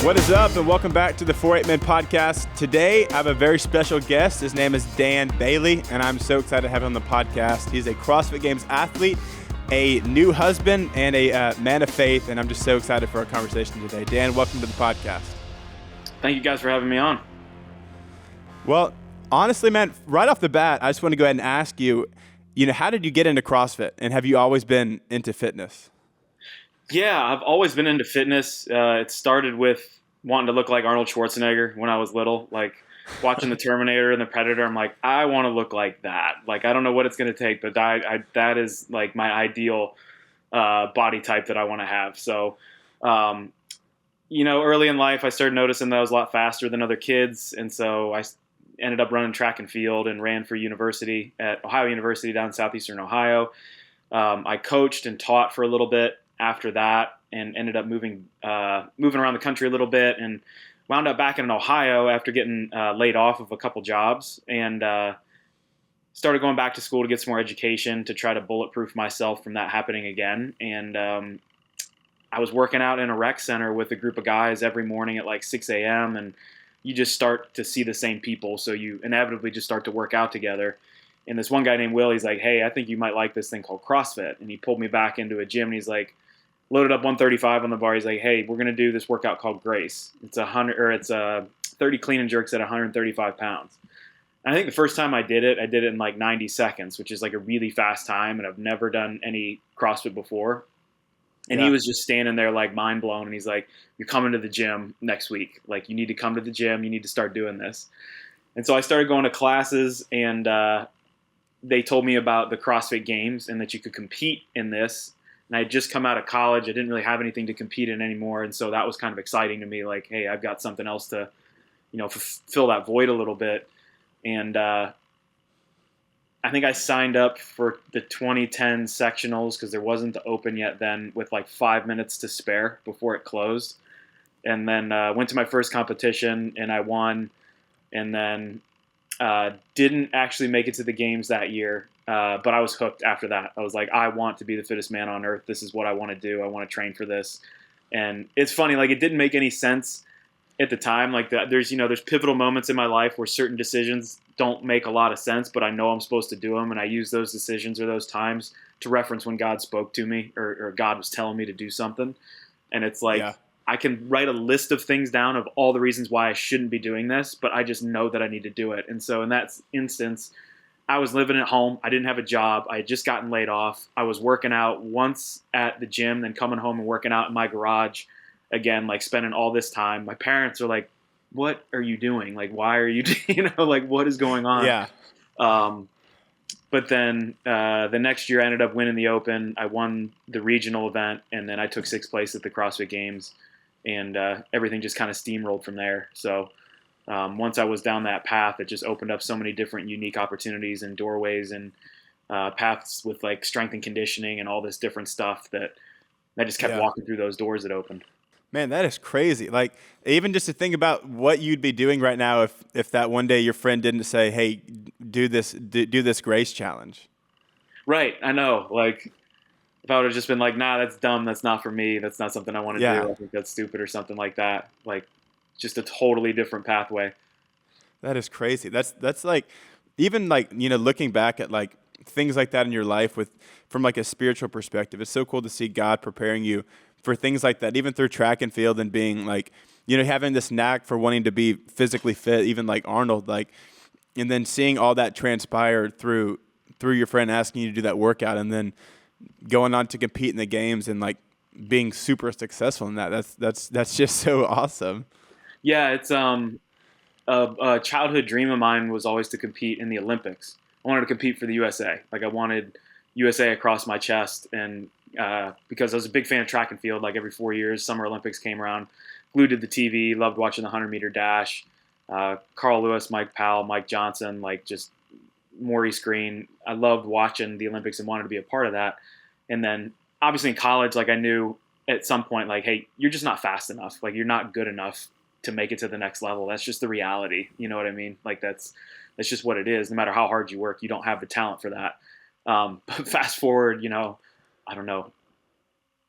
What is up, and welcome back to the 48 Men Podcast. Today, I have a very special guest. His name is Dan Bailey, and I'm so excited to have him on the podcast. He's a CrossFit Games athlete, a new husband, and a man of faith, and I'm just so excited for our conversation today. Dan, welcome to the podcast. Thank you guys for having me on. Well, honestly, man, right off the bat, I just want to go ahead and ask you, how did you get into CrossFit, and have you always been into fitness? Yeah, I've always been into fitness. It started with wanting to look like Arnold Schwarzenegger when I was little, like watching the Terminator and the Predator. I'm like, I want to look like that. Like, I don't know what it's going to take, but that is like my ideal body type that I want to have. So, early in life, I started noticing that I was a lot faster than other kids. And so I ended up running track and field and ran for university at Ohio University down in southeastern Ohio. I coached and taught for a little bit after that, and ended up moving around the country a little bit, and wound up back in Ohio after getting laid off of a couple jobs, and started going back to school to get some more education to try to bulletproof myself from that happening again. And I was working out in a rec center with a group of guys every morning at like 6 a.m. and you just start to see the same people, so you inevitably just start to work out together. And this one guy named Will, he's like, "Hey, I think you might like this thing called CrossFit." And he pulled me back into a gym, and he's like, loaded up 135 on the bar. He's like, "Hey, we're going to do this workout called Grace. It's 30 clean and jerks at 135 pounds. And I think the first time I did it in like 90 seconds, which is like a really fast time. And I've never done any CrossFit before. And He was just standing there like mind blown. And he's like, "You're coming to the gym next week. Like, you need to come to the gym. You need to start doing this." And so I started going to classes, and they told me about the CrossFit Games and that you could compete in this. And I had just come out of college. I didn't really have anything to compete in anymore. And so that was kind of exciting to me. Like, hey, I've got something else to, fill that void a little bit. And I think I signed up for the 2010 sectionals because there wasn't the open yet then, with like 5 minutes to spare before it closed. And then went to my first competition and I won. And then didn't actually make it to the games that year. But I was hooked after that. I was like, I want to be the fittest man on earth. This is what I want to do. I want to train for this. And it's funny, like, it didn't make any sense at the time. Like, there's pivotal moments in my life where certain decisions don't make a lot of sense, but I know I'm supposed to do them. And I use those decisions or those times to reference when God spoke to me or God was telling me to do something. And it's like, I can write a list of things down of all the reasons why I shouldn't be doing this, but I just know that I need to do it. And so in that instance, I was living at home. I didn't have a job. I had just gotten laid off. I was working out once at the gym, then coming home and working out in my garage again, like spending all this time. My parents are like, "What are you doing? Like, why are you, like, what is going on?" Yeah. But then the next year I ended up winning the Open. I won the regional event, and then I took 6th place at the CrossFit Games, and everything just kind of steamrolled from there. So once I was down that path, it just opened up so many different unique opportunities and doorways and paths with like strength and conditioning and all this different stuff that I just kept walking through those doors that opened. Man, that is crazy. Like, even just to think about what you'd be doing right now if that one day your friend didn't say, "Hey, do this Grace challenge." Right. I know. Like, if I would have just been like, "Nah, that's dumb. That's not for me. That's not something I want to do. I think that's stupid," or something like that. Like, just a totally different pathway. That is crazy. That's like, even like, looking back at like things like that in your life from like a spiritual perspective, it's so cool to see God preparing you for things like that, even through track and field and being like, having this knack for wanting to be physically fit, even like Arnold, like, and then seeing all that transpire through your friend asking you to do that workout and then going on to compete in the games and like being super successful in that. That's just so awesome. Yeah, it's a childhood dream of mine was always to compete in the Olympics. I wanted to compete for the USA. Like, I wanted USA across my chest, and because I was a big fan of track and field. Like, every 4 years, Summer Olympics came around, glued to the TV, loved watching the 100-meter dash. Carl Lewis, Mike Powell, Mike Johnson, like, just Maurice Green. I loved watching the Olympics and wanted to be a part of that. And then obviously in college, like, I knew at some point, like, hey, you're just not fast enough. Like, you're not good enough to make it to the next level. That's just the reality. You know what I mean? Like, that's just what it is. No matter how hard you work, you don't have the talent for that. But fast forward, I don't know,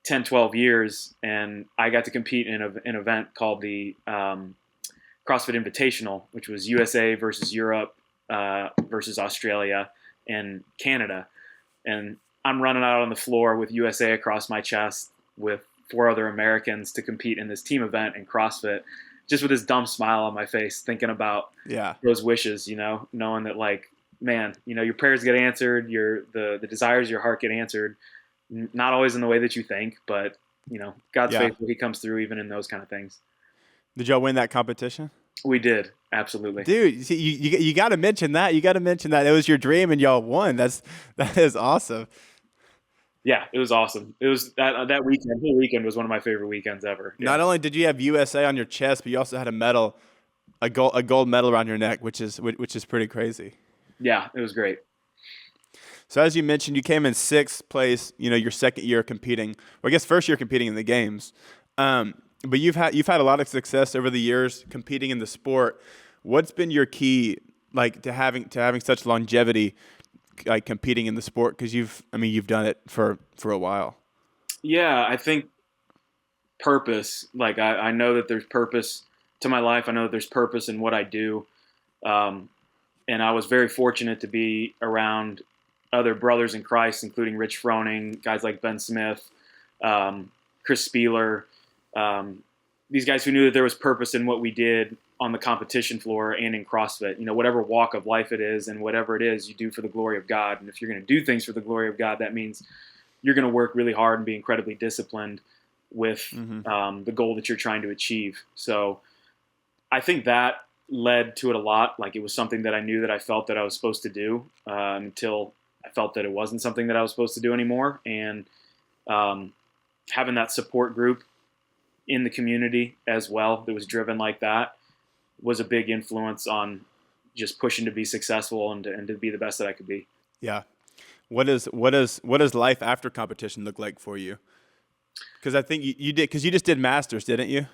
10, 12 years, and I got to compete in an event called the CrossFit Invitational, which was USA versus Europe versus Australia and Canada. And I'm running out on the floor with USA across my chest with 4 other Americans to compete in this team event in CrossFit, just with this dumb smile on my face, thinking about Yeah. those wishes, knowing that, like, man, your prayers get answered, the desires of your heart get answered, not always in the way that you think, but God's Yeah. faithful. He comes through even in those kind of things. Did y'all win that competition? We did. Absolutely. Dude, see, you got to mention that. You got to mention that it was your dream and y'all won. That is awesome. Yeah, it was awesome. It was that weekend. Whole weekend was one of my favorite weekends ever. Yeah. Not only did you have USA on your chest, but you also had a medal, a gold medal around your neck, which is pretty crazy. Yeah, it was great. So as you mentioned, you came in 6th place. Your second year competing, or I guess first year competing in the games. But you've had a lot of success over the years competing in the sport. What's been your key, like, to having such longevity, like, competing in the sport? Because you've done it for a while. Yeah, I think purpose. Like, I know that there's purpose to my life. I know that there's purpose in what I do. And I was very fortunate to be around other brothers in Christ, including Rich Froning, guys like Ben Smith, Chris Spieler, these guys who knew that there was purpose in what we did on the competition floor and in CrossFit. Whatever walk of life it is and whatever it is you do for the glory of God. And if you're going to do things for the glory of God, that means you're going to work really hard and be incredibly disciplined with the goal that you're trying to achieve. So I think that led to it a lot. Like, it was something that I knew that I felt that I was supposed to do until I felt that it wasn't something that I was supposed to do anymore. And having that support group in the community as well that was driven like that was a big influence on just pushing to be successful and to be the best that I could be. Yeah. What does life after competition look like for you? Because I think you did, because you just did Masters, didn't you?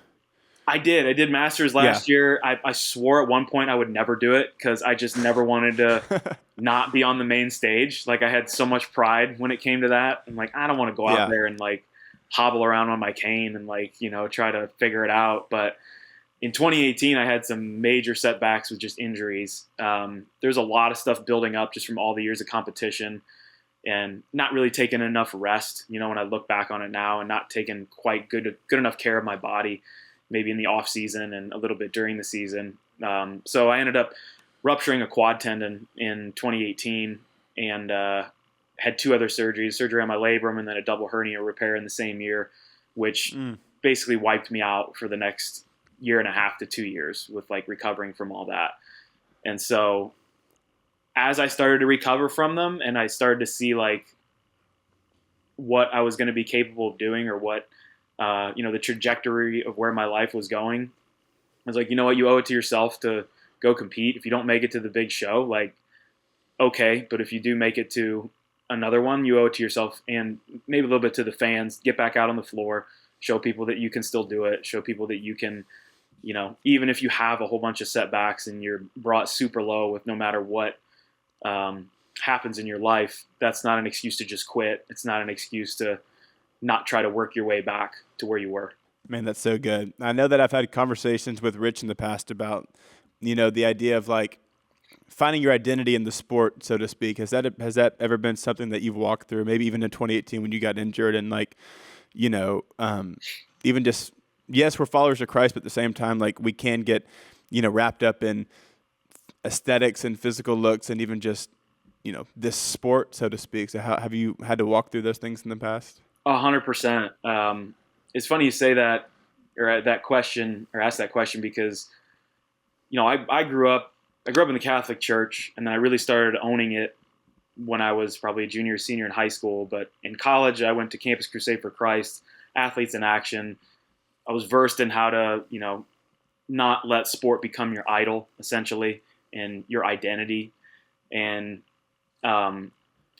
I did Masters last year. I swore at one point I would never do it because I just never wanted to not be on the main stage. Like, I had so much pride when it came to that. I'm like, I don't want to go out there and, like, hobble around on my cane and, like, try to figure it out. But in 2018, I had some major setbacks with just injuries. There's a lot of stuff building up just from all the years of competition and not really taking enough rest, when I look back on it now, and not taking quite good enough care of my body, maybe in the off season and a little bit during the season. So I ended up rupturing a quad tendon in 2018 and had 2 other surgeries, surgery on my labrum and then a double hernia repair in the same year, which basically wiped me out for the next 1.5 to 2 years with, like, recovering from all that. And so as I started to recover from them and I started to see, like, what I was going to be capable of doing, or what, the trajectory of where my life was going, I was like, you know what, you owe it to yourself to go compete. If you don't make it to the big show, like, okay, but if you do make it to another one, you owe it to yourself and maybe a little bit to the fans. Get back out on the floor, show people that you can still do it, show people that you can, even if you have a whole bunch of setbacks and you're brought super low with no matter what happens in your life, that's not an excuse to just quit. It's not an excuse to not try to work your way back to where you were. Man, that's so good. I know that I've had conversations with Rich in the past about, the idea of, like, finding your identity in the sport, so to speak. Has that ever been something that you've walked through? Maybe even in 2018 when you got injured and, like, even just, yes, we're followers of Christ, but at the same time, like, we can get, wrapped up in aesthetics and physical looks and even just, this sport, so to speak. So how have you had to walk through those things in the past? 100%. It's funny you say that, or that question, or ask that question, because, I grew up in the Catholic Church, and then I really started owning it when I was probably a junior or senior in high school. But in college, I went to Campus Crusade for Christ, Athletes in Action. I was versed in how to, not let sport become your idol, essentially, and your identity. And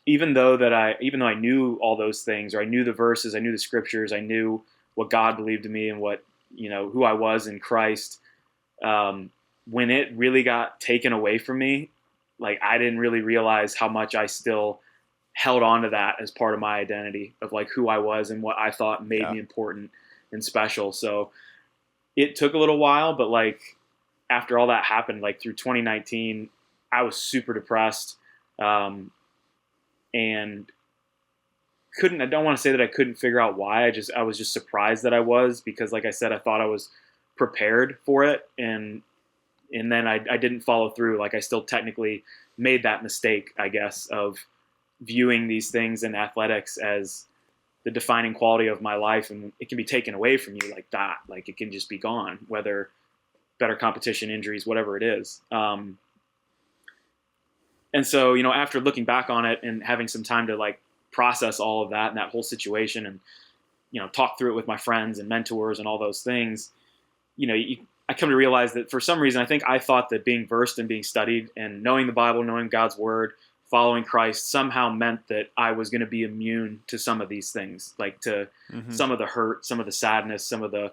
even though I knew all those things, or I knew the verses, I knew the scriptures, I knew what God believed in me and what, who I was in Christ, when it really got taken away from me, like, I didn't really realize how much I still held on to that as part of my identity of like who I was and what I thought made Yeah. me important and special. So it took a little while, but like after all that happened, like through 2019, I was super depressed. And I don't want to say that I couldn't figure out why. I was just surprised that I was, because like I said, I thought I was prepared for it. And then I didn't follow through. Like I still technically made that mistake, I guess, of viewing these things in athletics as the defining quality of my life, and it can be taken away from you like that. Like it can just be gone, whether better competition, injuries, whatever it is. And so, after looking back on it and having some time to like process all of that and that whole situation, and talk through it with my friends and mentors and all those things, I come to realize that for some reason, I thought that being versed and being studied and knowing the Bible, knowing God's word, following Christ somehow meant that I was going to be immune to some of these things, like to some of the hurt, some of the sadness, some of the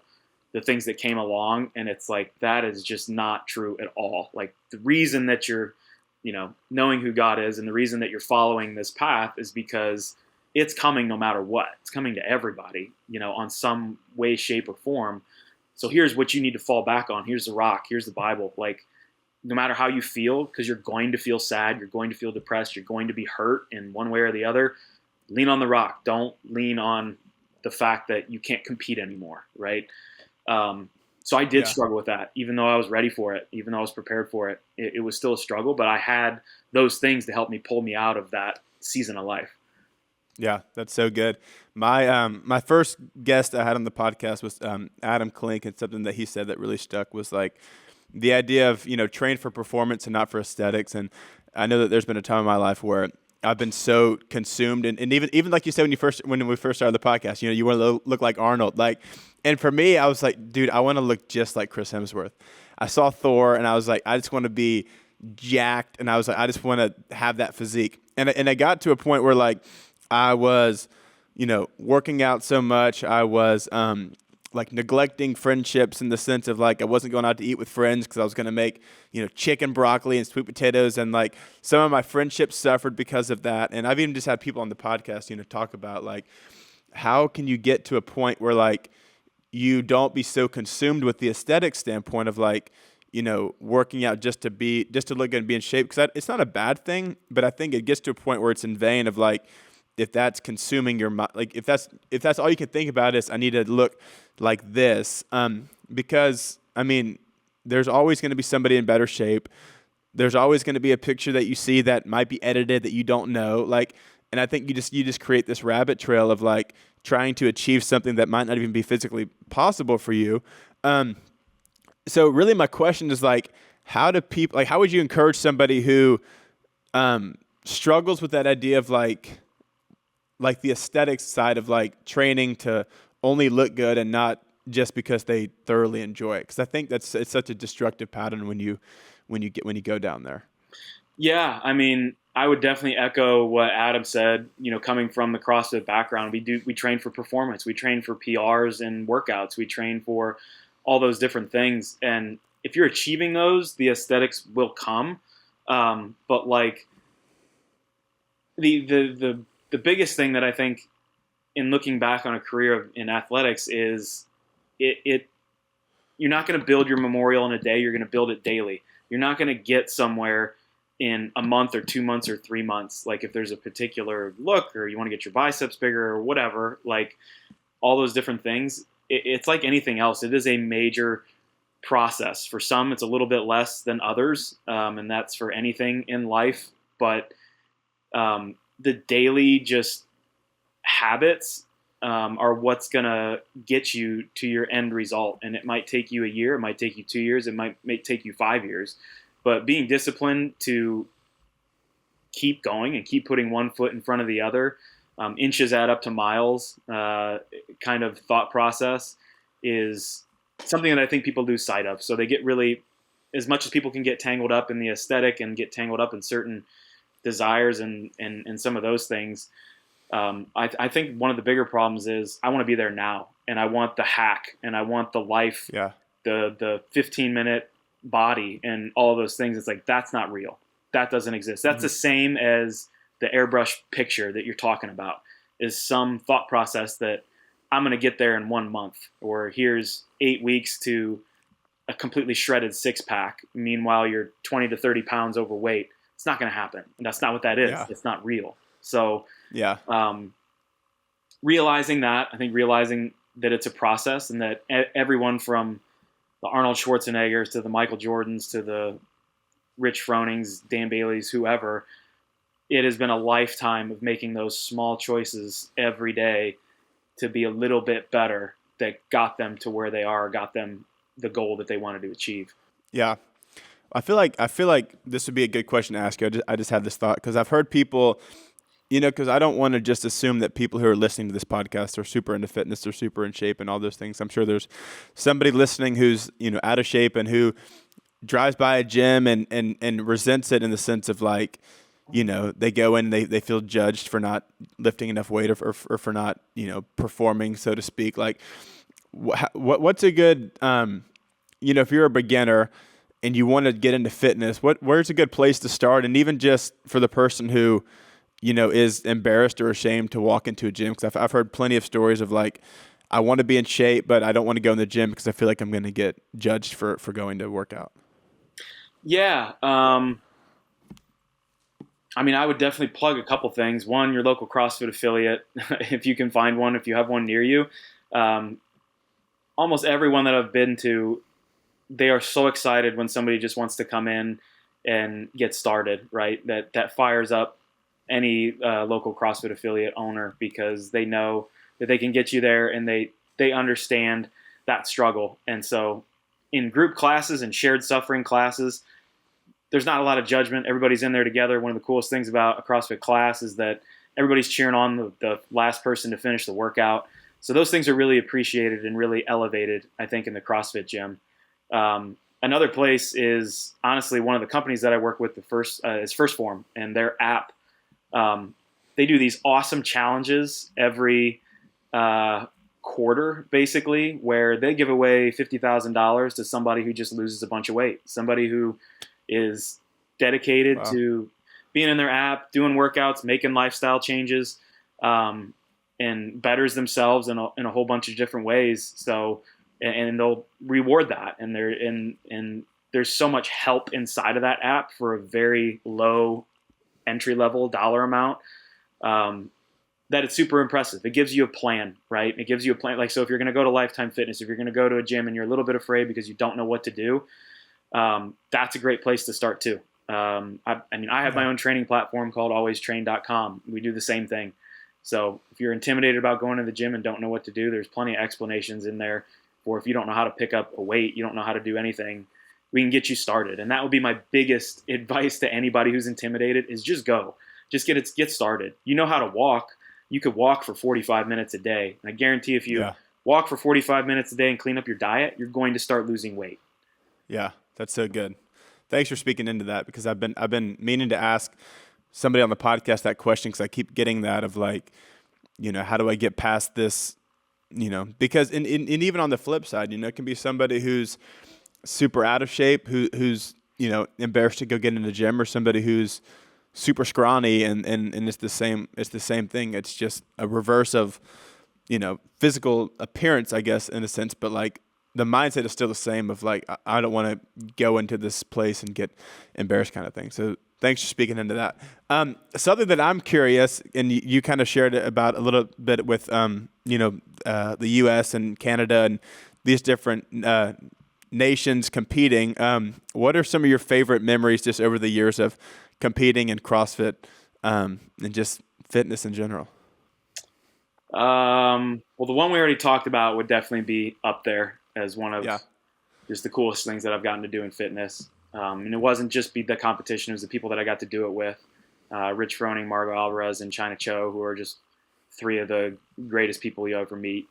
things that came along. And it's like, that is just not true at all. Like the reason that you're, knowing who God is, and the reason that you're following this path is because it's coming no matter what. It's coming to everybody, on some way, shape, or form. So here's what you need to fall back on. Here's the rock. Here's the Bible. Like, no matter how you feel, because you're going to feel sad, you're going to feel depressed, you're going to be hurt in one way or the other, lean on the rock. Don't lean on the fact that you can't compete anymore, right? So I did struggle with that, even though I was ready for it, even though I was prepared for it. It was still a struggle, but I had those things to help me pull me out of that season of life. Yeah, that's so good. My first guest I had on the podcast was Adam Klink, and something that he said that really stuck was like the idea of train for performance and not for aesthetics. And I know that there's been a time in my life where I've been so consumed, and even like you said when we first started the podcast, you want to look like Arnold, like. And for me, I was like, dude, I want to look just like Chris Hemsworth. I saw Thor, and I was like, I just want to be jacked, and I was like, I just want to have that physique. And I got to a point where like I was, working out so much, I was like neglecting friendships in the sense of like I wasn't going out to eat with friends because I was going to make chicken, broccoli, and sweet potatoes, and like some of my friendships suffered because of that. And I've even just had people on the podcast talk about like how can you get to a point where like you don't be so consumed with the aesthetic standpoint of like working out just to look good and be in shape, because it's not a bad thing, but I think it gets to a point where it's in vain of like, if that's consuming your mind, like if that's all you can think about is I need to look like this, because I mean, there's always going to be somebody in better shape. There's always going to be a picture that you see that might be edited that you don't know, like, and I think you just create this rabbit trail of like trying to achieve something that might not even be physically possible for you. So really, my question is like, how would you encourage somebody who struggles with that idea of like the aesthetic side of like training to only look good and not just because they thoroughly enjoy it? Because I think it's such a destructive pattern when you go down there. Yeah, I mean, I would definitely echo what Adam said. Coming from the CrossFit background, we train for performance, we train for PRs and workouts, we train for all those different things. And if you're achieving those, the aesthetics will come. But like the biggest thing that I think in looking back on a career in athletics is you're not going to build your memorial in a day. You're going to build it daily. You're not going to get somewhere in a month or 2 months or 3 months. Like if there's a particular look or you want to get your biceps bigger or whatever, like all those different things, it's like anything else. It is a major process. For some, it's a little bit less than others. And that's for anything in life. But the daily just habits are what's going to get you to your end result. And it might take you a year. It might take you 2 years. It may take you 5 years. But being disciplined to keep going and keep putting one foot in front of the other, inches add up to miles kind of thought process is something that I think people lose sight of. So they get really, as much as people can get tangled up in the aesthetic and get tangled up in certain desires and some of those things, I think one of the bigger problems is I want to be there now, and I want the hack, and I want the life, the 15-minute body and all of those things. It's like, that's not real. That doesn't exist. That's the same as the airbrush picture that you're talking about is some thought process that I'm going to get there in 1 month, or here's 8 weeks to a completely shredded 6-pack. Meanwhile, you're 20 to 30 pounds overweight. It's not going to happen. And that's not what that is. Yeah. It's not real. So Yeah. Realizing that, I think realizing that it's a process, and that everyone from the Arnold Schwarzeneggers to the Michael Jordans to the Rich Fronings, Dan Baileys, whoever, it has been a lifetime of making those small choices every day to be a little bit better that got them to where they are, got them the goal that they wanted to achieve. Yeah. I feel like this would be a good question to ask you. I just had this thought because I've heard people, because I don't want to just assume that people who are listening to this podcast are super into fitness or super in shape and all those things. I'm sure there's somebody listening who's, out of shape and who drives by a gym and resents it in the sense of like, they go in, they feel judged for not lifting enough weight or for not, performing, so to speak. Like what's a good, if you're a beginner and you want to get into fitness, where's a good place to start? And even just for the person who, is embarrassed or ashamed to walk into a gym. Because I've heard plenty of stories of like, I want to be in shape, but I don't want to go in the gym because I feel like I'm going to get judged for going to work out. Yeah. I would definitely plug a couple things. One, your local CrossFit affiliate, if you can find one, if you have one near you. Almost everyone that I've been to, they are so excited when somebody just wants to come in and get started, right? That fires up any local CrossFit affiliate owner, because they know that they can get you there, and they understand that struggle. And so in group classes and shared suffering classes, there's not a lot of judgment. Everybody's in there together. One of the coolest things about a CrossFit class is that everybody's cheering on the last person to finish the workout. So those things are really appreciated and really elevated, I think, in the CrossFit gym. Another place is honestly one of the companies that I work with. Is First Form, and their app. They do these awesome challenges every quarter, basically, where they give away $50,000 to somebody who just loses a bunch of weight, somebody who is dedicated to being in their app, doing workouts, making lifestyle changes, and betters themselves in a whole bunch of different ways. So, and they'll reward that. And there's so much help inside of that app for a very low entry level dollar amount, that it's super impressive. It gives you a plan, right? It gives you a plan. Like, so if you're going to go to Lifetime Fitness, if you're going to go to a gym and you're a little bit afraid because you don't know what to do, that's a great place to start too. I have my own training platform called alwaystrain.com. We do the same thing. So if you're intimidated about going to the gym and don't know what to do, there's plenty of explanations in there. Or if you don't know how to pick up a weight, you don't know how to do anything, we can get you started. And that would be my biggest advice to anybody who's intimidated, is just go. Just get started. You know how to walk. You could walk for 45 minutes a day. And I guarantee if you walk for 45 minutes a day and clean up your diet, you're going to start losing weight. Yeah, that's so good. Thanks for speaking into that, because I've been meaning to ask somebody on the podcast that question, because I keep getting that of like, how do I get past this? Because and even on the flip side, it can be somebody who's super out of shape, who's embarrassed to go get in the gym, or somebody who's super scrawny, and it's the same thing. It's just a reverse of physical appearance, I guess, in a sense, but like the mindset is still the same of like, I don't want to go into this place and get embarrassed, kind of thing. So thanks for speaking into that. Something that I'm curious, and you kind of shared it about a little bit with the U.S. and Canada and these different nations competing. What are some of your favorite memories just over the years of competing in CrossFit and just fitness in general? Well, the one we already talked about would definitely be up there as one of just the coolest things that I've gotten to do in fitness. And it wasn't just the competition; it was the people that I got to do it with. Rich Froning, Margo Alvarez, and China Cho, who are just three of the greatest people you'll ever meet.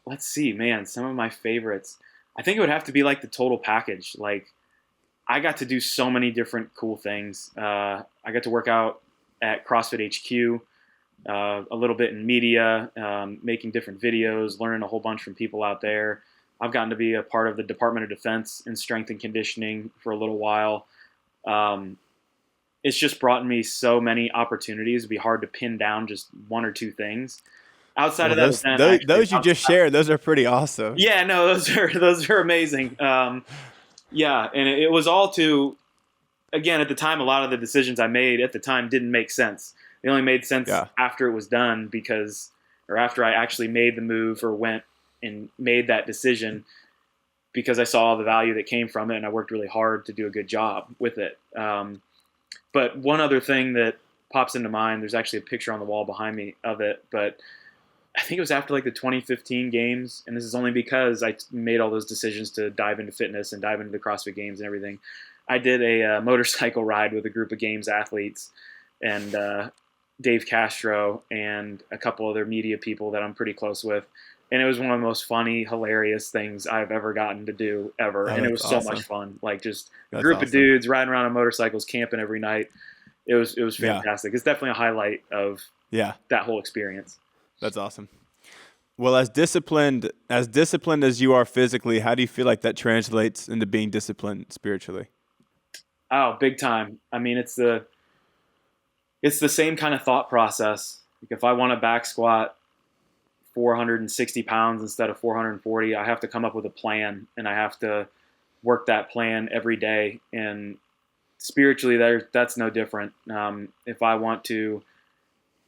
Let's see, man, some of my favorites. I think it would have to be like the total package. Like, I got to do so many different cool things. I got to work out at CrossFit HQ, a little bit in media, making different videos, learning a whole bunch from people out there. I've gotten to be a part of the Department of Defense in strength and conditioning for a little while. it's just brought me so many opportunities. It'd be hard to pin down just one or two things. Outside Well, of that those event, those, actually, those you just shared, those are pretty awesome. yeah, no, those are amazing. Yeah, and it was all to, again, at the time, a lot of the decisions I made at the time didn't make sense. They only made sense Yeah. after it was done or after I actually made the move or went and made that decision, because I saw the value that came from it, and I worked really hard to do a good job with it. But one other thing that pops into mind, there's actually a picture on the wall behind me of it, but I think it was after like the 2015 games, and this is only because I made all those decisions to dive into fitness and dive into the CrossFit games and everything. I did a motorcycle ride with a group of games athletes, and Dave Castro and a couple other media people that I'm pretty close with. And it was one of the most funny, hilarious things I've ever gotten to do ever. Oh, And it that's was so awesome. much fun. Like just a That's group of awesome. dudes riding around on motorcycles, camping every night. It was Yeah. fantastic. It's definitely a highlight of Yeah. that whole experience. That's awesome. Well, as disciplined as you are physically, how do you feel like that translates into being disciplined spiritually? Oh, big time. I mean, it's the same kind of thought process. Like if I want to back squat 460 pounds instead of 440, I have to come up with a plan, and I have to work that plan every day. And spiritually, that's no different. If I want to,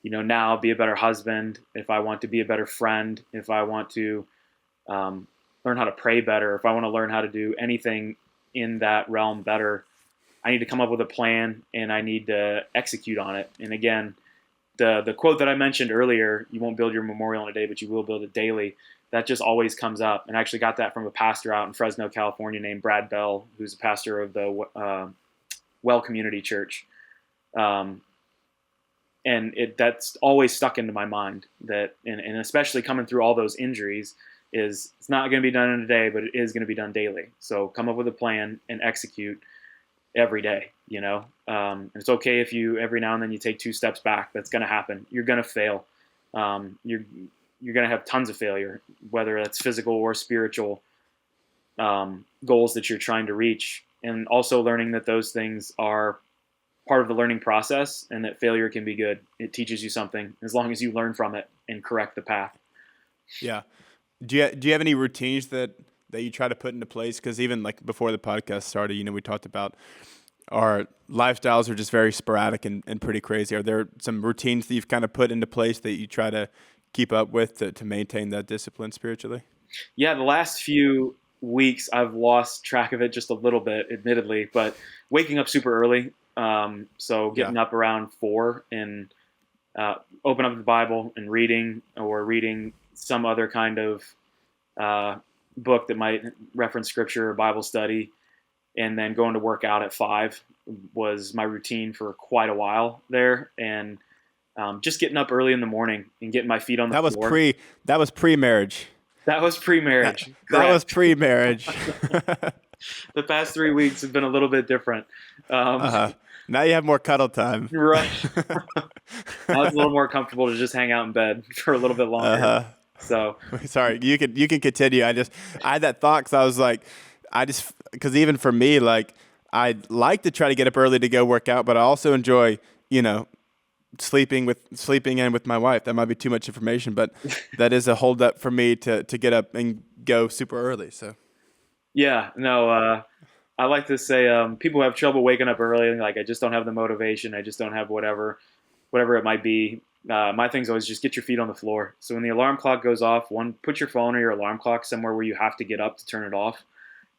now be a better husband, if I want to be a better friend, if I want to learn how to pray better, if I want to learn how to do anything in that realm better, I need to come up with a plan, and I need to execute on it. And again, the quote that I mentioned earlier, you won't build your memorial in a day, but you will build it daily. That just always comes up. And I actually got that from a pastor out in Fresno, California named Brad Bell, who's a pastor of the Well Community Church. And that's always stuck into my mind, that, and especially coming through all those injuries, is it's not going to be done in a day, but it is going to be done daily. So come up with a plan and execute every day, and it's okay if you every now and then you take 2 steps back. That's going to happen. You're going to fail. You're going to have tons of failure, whether that's physical or spiritual goals that you're trying to reach. And also learning that those things are part of the learning process, and that failure can be good. It teaches you something as long as you learn from it and correct the path. Yeah. Do you have any routines that you try to put into place? Because even like before the podcast started, we talked about our lifestyles are just very sporadic and pretty crazy. Are there some routines that you've kind of put into place that you try to keep up with to maintain that discipline spiritually? Yeah, the last few weeks I've lost track of it just a little bit, admittedly, but waking up super early. So getting up around 4 and open up the Bible and reading some other kind of book that might reference scripture or Bible study, and then going to work out at 5 was my routine for quite a while there. And just getting up early in the morning and getting my feet on the floor. That was pre-marriage. That was pre-marriage. That was pre-marriage. The past 3 weeks have been a little bit different. Now you have more cuddle time. Right. Now it's a little more comfortable to just hang out in bed for a little bit longer. So sorry, you can continue. I had that thought because I was like, because even for me, like I'd like to try to get up early to go work out, but I also enjoy, sleeping in with my wife. That might be too much information, but that is a hold up for me to get up and go super early. So yeah, no, I like to say people have trouble waking up early, and like I just don't have the motivation. I just don't have whatever it might be. My thing's always just get your feet on the floor. So when the alarm clock goes off, put your phone or your alarm clock somewhere where you have to get up to turn it off.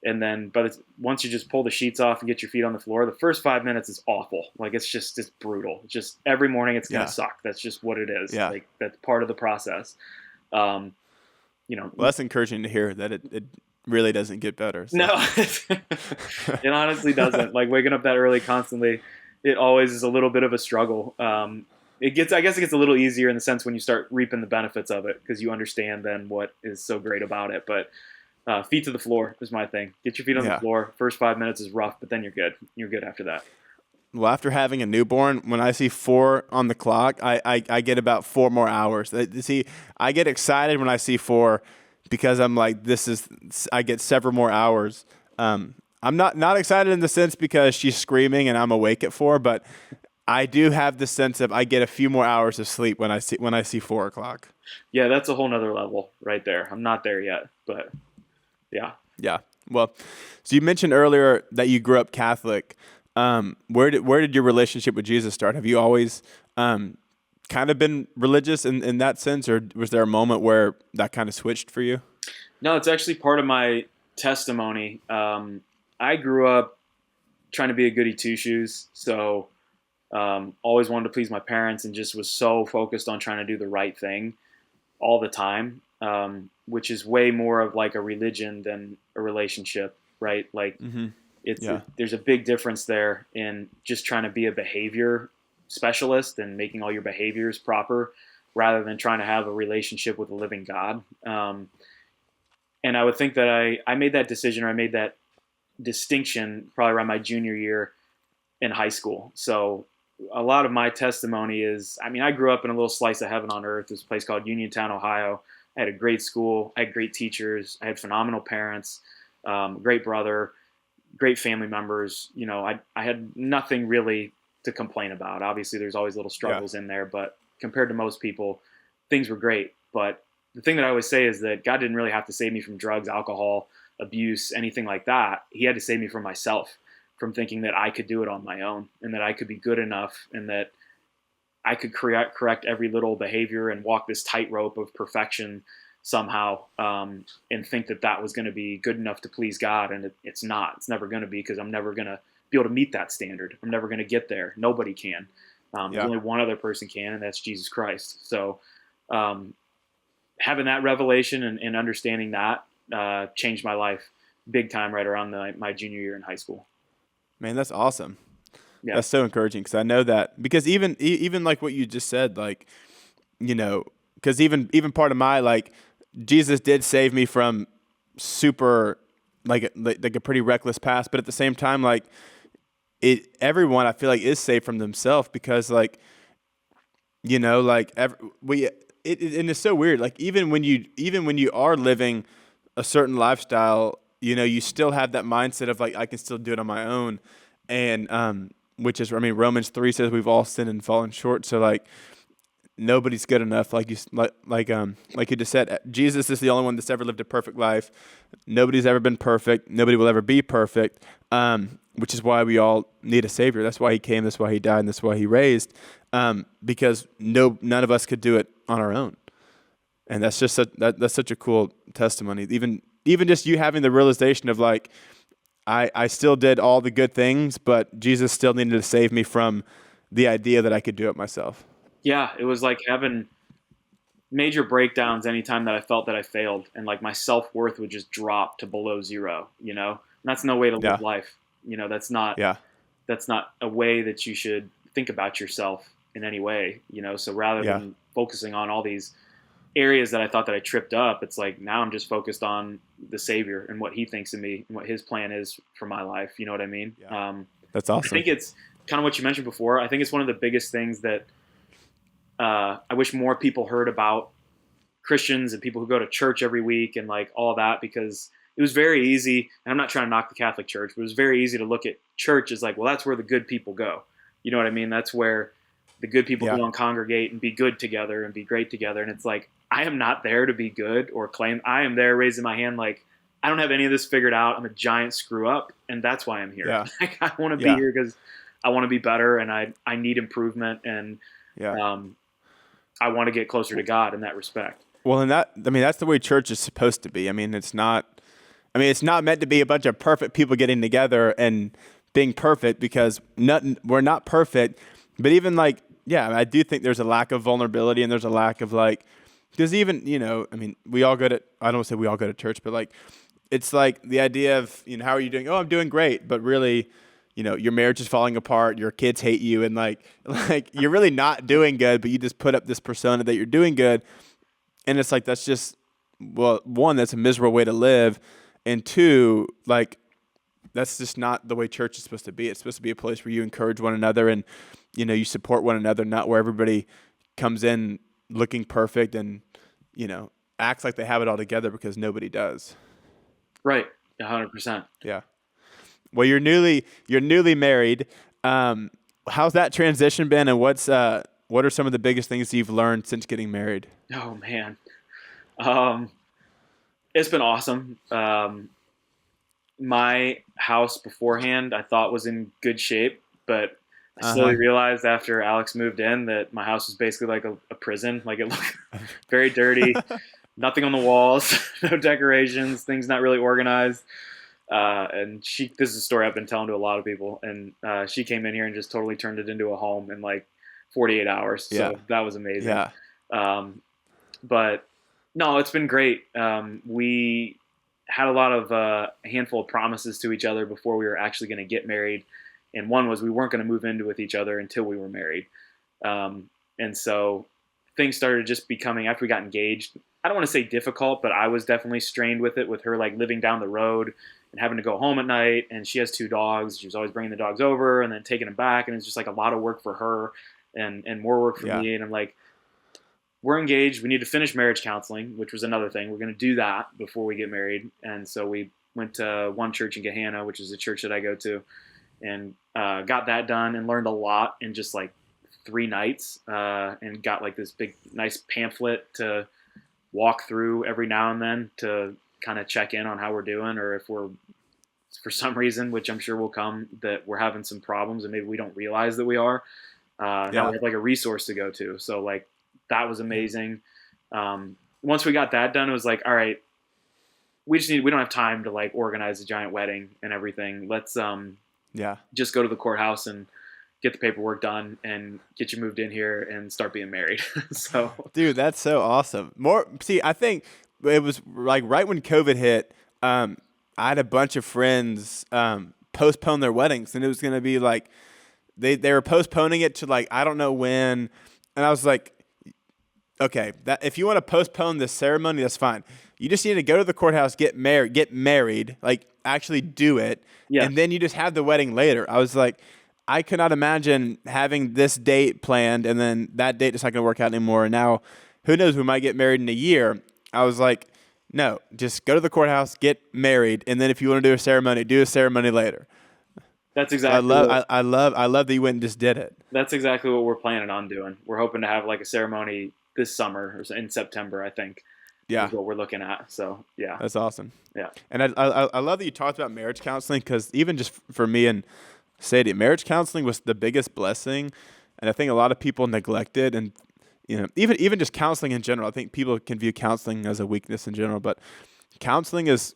And then, once you just pull the sheets off and get your feet on the floor, the first 5 minutes is awful. Like it's brutal. Just every morning it's gonna suck. That's just what it is. Yeah. Like that's part of the process. Well, that's encouraging to hear that it really doesn't get better. So. No, it honestly doesn't. Like waking up that early constantly, it always is a little bit of a struggle. I guess it gets a little easier in the sense when you start reaping the benefits of it, because you understand then what is so great about it. But feet to the floor is my thing. Get your feet on the floor. First 5 minutes is rough, but then you're good. You're good after that. Well, after having a newborn, when I see 4 on the clock, I get about 4 more hours. See, I get excited when I see 4 because I'm like, I get several more hours. I'm not excited in the sense because she's screaming and I'm awake at 4, but I do have the sense of I get a few more hours of sleep when I see 4 o'clock. Yeah, that's a whole nother level right there. I'm not there yet, but yeah. Yeah. Well, so you mentioned earlier that you grew up Catholic. Where did your relationship with Jesus start? Have you always kind of been religious in that sense, or was there a moment where that kind of switched for you? No, it's actually part of my testimony. I grew up trying to be a goody two shoes, so always wanted to please my parents, and just was so focused on trying to do the right thing all the time, which is way more of like a religion than a relationship, right? Like Mm-hmm. it's Yeah. there's a big difference there in just trying to be a behavior specialist and making all your behaviors proper, rather than trying to have a relationship with a living God. And I would think that I made that decision, or I made that distinction probably around my junior year in high school. So a lot of my testimony is, I mean, I grew up in a little slice of heaven on earth, this place called Uniontown, Ohio. I had a great school. I had great teachers. I had phenomenal parents, great brother, great family members. You know, I had nothing really to complain about. Obviously, there's always little struggles in there, but compared to most people, things were great. But the thing that I always say is that God didn't really have to save me from drugs, alcohol, abuse, anything like that. He had to save me from myself, from thinking that I could do it on my own, and that I could be good enough, and that I could correct every little behavior and walk this tightrope of perfection somehow, and think that that was going to be good enough to please God. And it's not. It's never going to be, because I'm never going to be able to meet that standard. I'm never going to get there. Nobody can. There's only one other person can, and that's Jesus Christ. So having that revelation and understanding that changed my life big time right around my junior year in high school. Man, that's awesome. Yeah. That's so encouraging, because I know that, because even like what you just said, like, you know, because even part of my, like, Jesus did save me from super like a pretty reckless past, but at the same time, like, everyone I feel like is saved from themselves, because, like, you know, like, and it's so weird, like, even when you are living a certain lifestyle, you know, you still have that mindset of like, I can still do it on my own. And which is, I mean, Romans 3 says we've all sinned and fallen short. So, like, nobody's good enough. Like you just said, Jesus is the only one that's ever lived a perfect life. Nobody's ever been perfect. Nobody will ever be perfect. Which is why we all need a savior. That's why he came. That's why he died. And that's why he raised. Because none of us could do it on our own. And that's just that's such a cool testimony. Even just you having the realization of, like, I still did all the good things, but Jesus still needed to save me from the idea that I could do it myself. Yeah, it was like having major breakdowns anytime that I felt that I failed, and like my self-worth would just drop to below zero, you know? And that's no way to live life. You know, that's not a way that you should think about yourself in any way, you know? So rather than focusing on all these areas that I thought that I tripped up, it's like now I'm just focused on the Savior and what he thinks of me and what his plan is for my life. You know what I mean? Yeah. That's awesome. I think it's kind of what you mentioned before. I think it's one of the biggest things that I wish more people heard about Christians and people who go to church every week and like all that, because it was very easy, and I'm not trying to knock the Catholic Church, but it was very easy to look at church as like, well, that's where the good people go. You know what I mean? That's where the good people go and congregate and be good together and be great together. And it's like, I am not there to be good or claim. I am there raising my hand like, I don't have any of this figured out. I'm a giant screw up, and that's why I'm here. Yeah. Like, I want to be here because I want to be better, and I need improvement, and I want to get closer to God in that respect. Well, and that's the way church is supposed to be. It's not meant to be a bunch of perfect people getting together and being perfect, because we're not perfect. But even like, I do think there's a lack of vulnerability, and there's a lack of like, because even, you know, we all go to, I don't want to say we all go to church, but like, it's like the idea of, you know, how are you doing? Oh, I'm doing great. But really, you know, your marriage is falling apart, your kids hate you, and like you're really not doing good, but you just put up this persona that you're doing good. And it's like, that's just, well, one, that's a miserable way to live. And two, like, that's just not the way church is supposed to be. It's supposed to be a place where you encourage one another and, you know, you support one another, not where everybody comes in looking perfect and, you know, acts like they have it all together, because nobody does. Right. 100%. Yeah. Well, you're newly married. How's that transition been, and what are some of the biggest things you've learned since getting married? Oh man. Um, it's been awesome. My house beforehand I thought was in good shape, but I slowly Uh-huh. realized after Alex moved in that my house was basically like a prison. Like it looked very dirty, nothing on the walls, no decorations, things not really organized. And this is a story I've been telling to a lot of people, and she came in here and just totally turned it into a home in like 48 hours. Yeah. So that was amazing. Yeah. Um, but no, it's been great. We had a handful of promises to each other before we were actually going to get married, and one was we weren't going to move in with each other until we were married. And so things started just becoming, after we got engaged, I don't want to say difficult, but I was definitely strained with it, with her like living down the road and having to go home at night. And she has 2 dogs. She was always bringing the dogs over and then taking them back. And it's just like a lot of work for her and more work for Yeah. me. And I'm like, we're engaged. We need to finish marriage counseling, which was another thing. We're going to do that before we get married. And so we went to one church in Gahanna, which is a church that I go to, and got that done and learned a lot in just like 3 nights, and got like this big, nice pamphlet to walk through every now and then to kind of check in on how we're doing, or if we're, for some reason, which I'm sure will come, that we're having some problems and maybe we don't realize that we are. Now Yeah. we have like a resource to go to. So like that was amazing. Once we got that done, it was like, all right, we don't have time to like organize a giant wedding and everything. Let's Yeah. just go to the courthouse and get the paperwork done and get you moved in here and start being married. So Dude, that's so awesome. I think it was like right when COVID hit, I had a bunch of friends postpone their weddings, and it was going to be like they were postponing it to like I don't know when, and I was like, okay, that if you want to postpone the ceremony, that's fine. You just need to go to the courthouse, get married, like actually do it, yeah, and then you just have the wedding later. I was like, I could not imagine having this date planned and then that date is not going to work out anymore. And now, who knows? We might get married in a year. I was like, no, just go to the courthouse, get married, and then if you want to do a ceremony later. that's So exactly what, I love that you went and just did it. that's exactly what we're planning on doing. We're hoping to have like a ceremony this summer or in September, I think, Yeah, is what we're looking at. So yeah, that's awesome. yeah, And I love that you talked about marriage counseling, because even just for me and Sadie, marriage counseling was the biggest blessing, and I think a lot of people neglect it. And even just counseling in general, I think people can view counseling as a weakness in general, but counseling is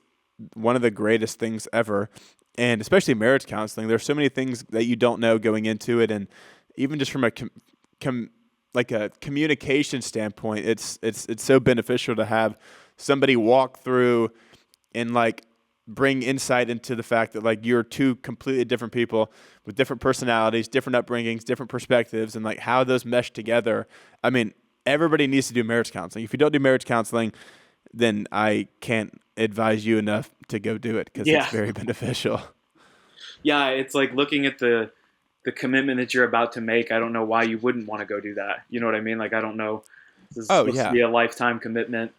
one of the greatest things ever, and especially marriage counseling. There's so many things that you don't know going into it, and even just from a like a communication standpoint, it's so beneficial to have somebody walk through and like bring insight into the fact that like you're 2 completely different people with different personalities, different upbringings, different perspectives, and like how those mesh together. I mean, everybody needs to do marriage counseling. If you don't do marriage counseling, then I can't advise you enough to go do it, because it's yeah, very beneficial. yeah. It's like looking at the commitment that you're about to make. I don't know why you wouldn't want to go do that. You know what I mean? Like I don't know. This is Oh supposed to yeah, be a lifetime commitment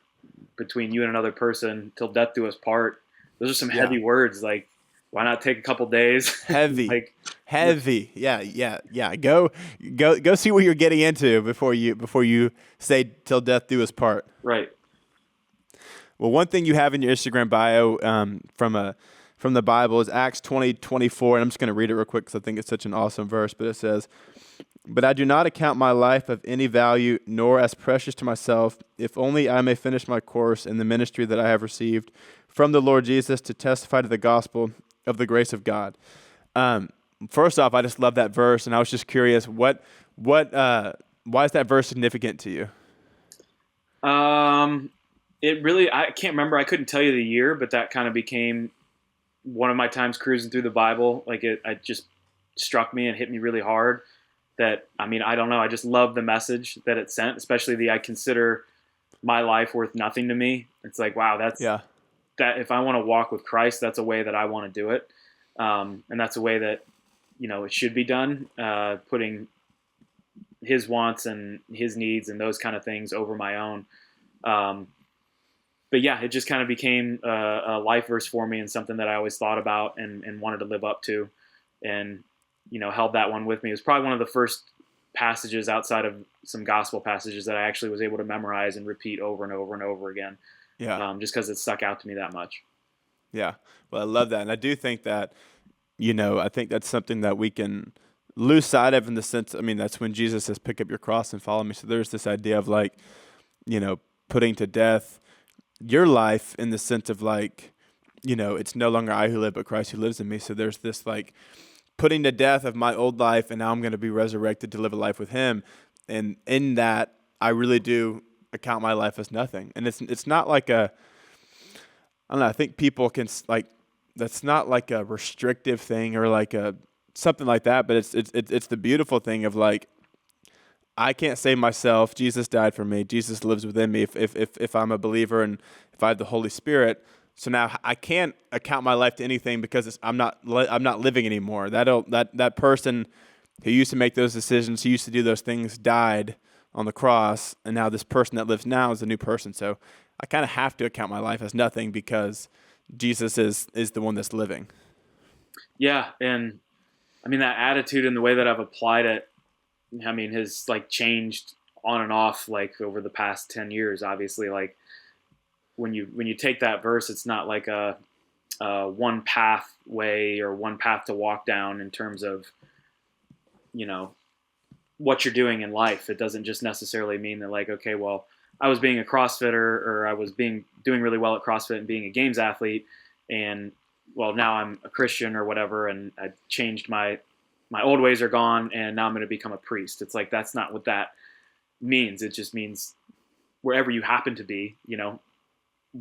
between you and another person till death do us part. Those are some yeah, heavy words. Like, why not take a couple days? heavy, Like, heavy. Yeah. Go see what you're getting into before you say till death do us part. right. Well, one thing you have in your Instagram bio from the Bible is Acts 20:24, and I'm just going to read it real quick because I think it's such an awesome verse. But it says, "But I do not account my life of any value, nor as precious to myself, if only I may finish my course in the ministry that I have received from the Lord Jesus to testify to the gospel of the grace of God." First off, I just love that verse, and I was just curious, why is that verse significant to you? Um, it really, I can't remember. I couldn't tell you the year, but that kind of became one of my times cruising through the Bible. Like it just struck me and hit me really hard. That, I mean, I don't know. I just love the message that it sent, especially I consider my life worth nothing to me. It's like, wow, Yeah, that if I want to walk with Christ, that's a way that I want to do it. And that's a way that, it should be done, putting his wants and his needs and those kind of things over my own. but yeah, it just kind of became a life verse for me and something that I always thought about and wanted to live up to, and held that one with me. It was probably one of the first passages outside of some gospel passages that I actually was able to memorize and repeat over and over and over again, Yeah. just because it stuck out to me that much. Yeah. Well, I love that. And I do think that, I think that's something that we can lose sight of in the sense, I mean, that's when Jesus says, pick up your cross and follow me. So there's this idea of like, putting to death your life in the sense of like, it's no longer I who live, but Christ who lives in me. So there's this like putting to death of my old life, and now I'm going to be resurrected to live a life with him. And in that, I really do account my life as nothing. And it's not like I don't know, I think people can like, that's not like a restrictive thing or like a something like that, but it's the beautiful thing of like, I can't save myself. Jesus died for me. Jesus lives within me if I'm a believer and if I have the Holy Spirit. So now I can't account my life to anything because I'm not living anymore. That person who used to make those decisions, who used to do those things, died on the cross, and now this person that lives now is a new person. So I kind of have to account my life as nothing because Jesus is the one that's living. Yeah, and I mean that attitude and the way that I've applied it, I mean, has like changed on and off like over the past 10 years. Obviously, like when you take that verse, it's not like a one pathway or one path to walk down in terms of what you're doing in life. It doesn't just necessarily mean that like, okay, well, I was being a CrossFitter or I was doing really well at CrossFit and being a games athlete, and well, now I'm a Christian or whatever, and I changed my old ways are gone, and now I'm going to become a priest. It's like that's not what that means. It just means wherever you happen to be,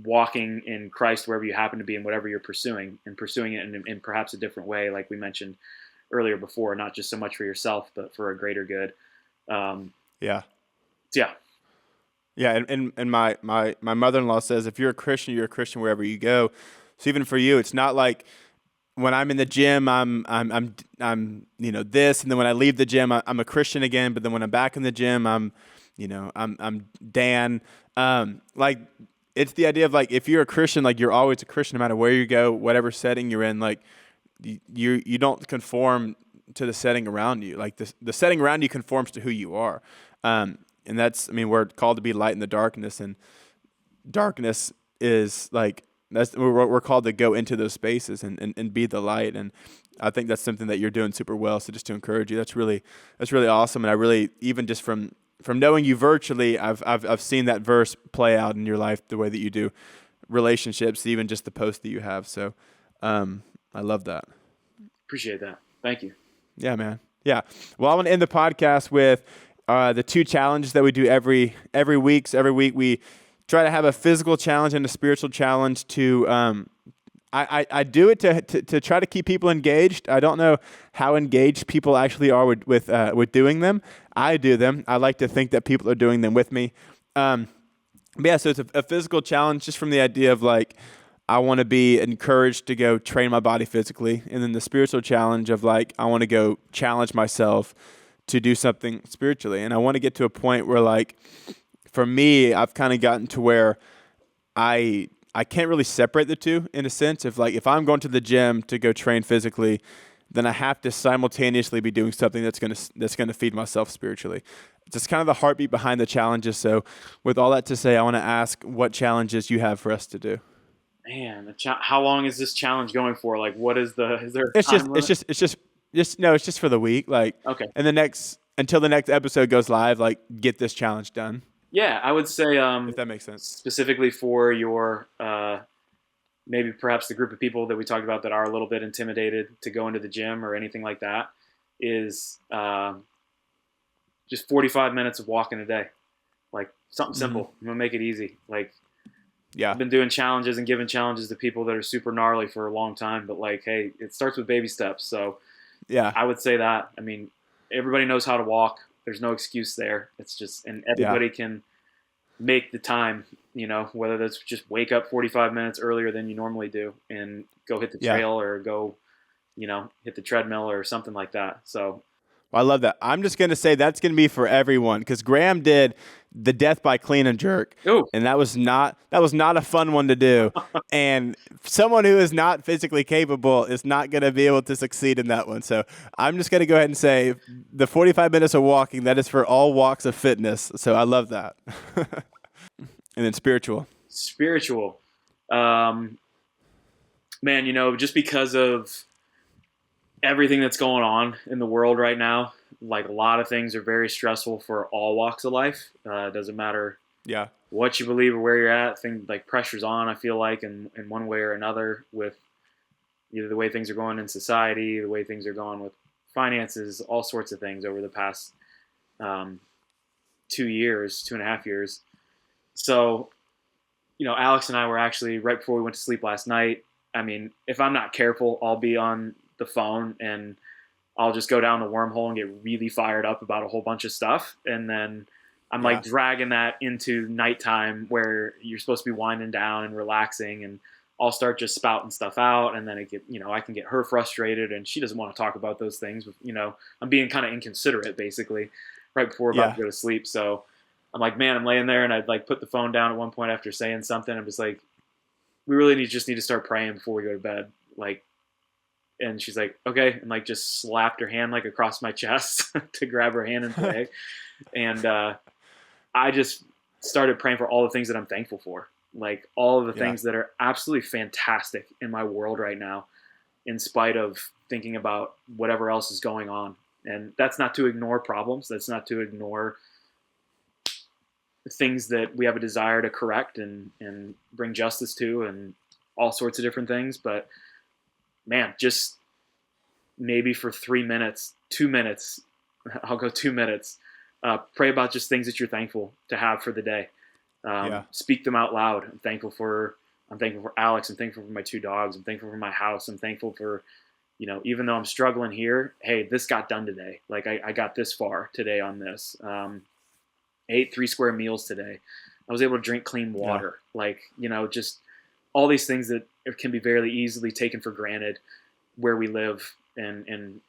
walking in Christ wherever you happen to be and whatever you're pursuing, and pursuing it in perhaps a different way, like we mentioned earlier before, not just so much for yourself, but for a greater good. Yeah. Yeah. Yeah, and my mother-in-law says if you're a Christian wherever you go. So even for you, it's not like when I'm in the gym, I'm this, and then when I leave the gym, I'm a Christian again. But then when I'm back in the gym, I'm Dan. Like it's the idea of like if you're a Christian, like you're always a Christian no matter where you go, whatever setting you're in. Like you don't conform to the setting around you. Like the setting around you conforms to who you are. And that's, I mean, we're called to be light in the darkness, and darkness is like, we're called to go into those spaces and be the light. And I think that's something that you're doing super well. So just to encourage you, that's really awesome. And I really, even just from knowing you virtually, I've seen that verse play out in your life the way that you do relationships, even just the post that you have. So I love that. Appreciate that. Thank you. Yeah, man. Yeah. Well, I want to end the podcast with the two challenges that we do every week. So every week we try to have a physical challenge and a spiritual challenge to I do it to try to keep people engaged. I don't know how engaged people actually are with doing them. I do them. I like to think that people are doing them with me. But yeah, so it's a physical challenge just from the idea of like, I want to be encouraged to go train my body physically. And then the spiritual challenge of like, I want to go challenge myself to do something spiritually. And I want to get to a point where like, for me, I've kind of gotten to where I can't really separate the two in a sense of like, if I'm going to the gym to go train physically, then I have to simultaneously be doing something that's going to feed myself spiritually. It's just kind of the heartbeat behind the challenges. So with all that to say, I want to ask what challenges you have for us to do. Man, how long is this challenge going for? Like, is there a It's time limit? it's just for the week. Like, Okay. and until the next episode goes live, like get this challenge done. Yeah, I would say If that makes sense. specifically for your maybe perhaps the group of people that we talked about that are a little bit intimidated to go into the gym or anything like that is just 45 minutes of walking a day. Like something simple. Mm-hmm. I'm gonna make it easy. Like Yeah. I've been doing challenges and giving challenges to people that are super gnarly for a long time, but like, hey, it starts with baby steps. So Yeah. I would say that. I mean, everybody knows how to walk. There's no excuse there. It's just, and everybody can make the time, whether that's just wake up 45 minutes earlier than you normally do and go hit the trail or go, hit the treadmill or something like that. So Well, I love that. I'm just going to say that's going to be for everyone because Graham did the death by clean and jerk, Oh, and that was not a fun one to do. And someone who is not physically capable is not going to be able to succeed in that one. So I'm just going to go ahead and say the 45 minutes of walking, that is for all walks of fitness. So I love that. And then spiritual. spiritual. Um, Man, just because of everything that's going on in the world right now, like a lot of things are very stressful for all walks of life. It doesn't matter Yeah. what you believe or where you're at. Things like pressure's on, I feel like, in one way or another with either the way things are going in society, the way things are going with finances, all sorts of things over the past um, 2 years, 2.5 years. So, Alex and I were actually right before we went to sleep last night. I mean, if I'm not careful, I'll be on the phone and I'll just go down the wormhole and get really fired up about a whole bunch of stuff. And then I'm Yeah. like dragging that into nighttime where you're supposed to be winding down and relaxing. And I'll start just spouting stuff out. And then I can get her frustrated and she doesn't want to talk about those things. I'm being kind of inconsiderate basically right before we're about Yeah. to go to sleep. So I'm like, man, I'm laying there and I'd like put the phone down at one point after saying something. I'm just like, we really just need to start praying before we go to bed. Like, and she's like, okay, and like just slapped her hand like across my chest to grab her hand and pray. And I just started praying for all the things that I'm thankful for, like all of the Yeah. things that are absolutely fantastic in my world right now, in spite of thinking about whatever else is going on. And that's not to ignore problems. That's not to ignore things that we have a desire to correct and bring justice to and all sorts of different things. But man, just maybe for 3 minutes, 2 minutes, I'll go 2 minutes, pray about just things that you're thankful to have for the day. Yeah. Speak them out loud. I'm thankful for Alex. I'm thankful for my two dogs. I'm thankful for my house. I'm thankful for, even though I'm struggling here, hey, this got done today. Like I got this far today on this. I ate 3 square meals today. I was able to drink clean water. Yeah. Like, just all these things that can be very easily taken for granted where we live and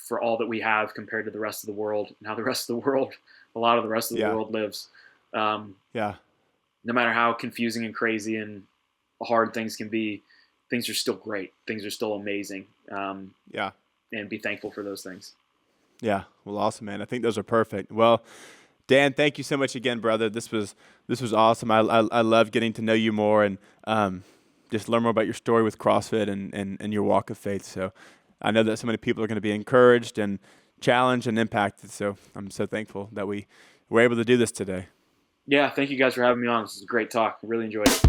for all that we have compared to the rest of the world. Now the rest of the world, a lot of the rest of the world lives. Yeah. No matter how confusing and crazy and hard things can be, things are still great. Things are still amazing. Yeah. And be thankful for those things. Yeah. Well, awesome, man. I think those are perfect. Well, Dan, thank you so much again, brother. This was awesome. I love getting to know you more and just learn more about your story with CrossFit and your walk of faith. So I know that so many people are going to be encouraged and challenged and impacted. So I'm so thankful that we were able to do this today. Yeah, thank you guys for having me on. This is a great talk. I really enjoyed it.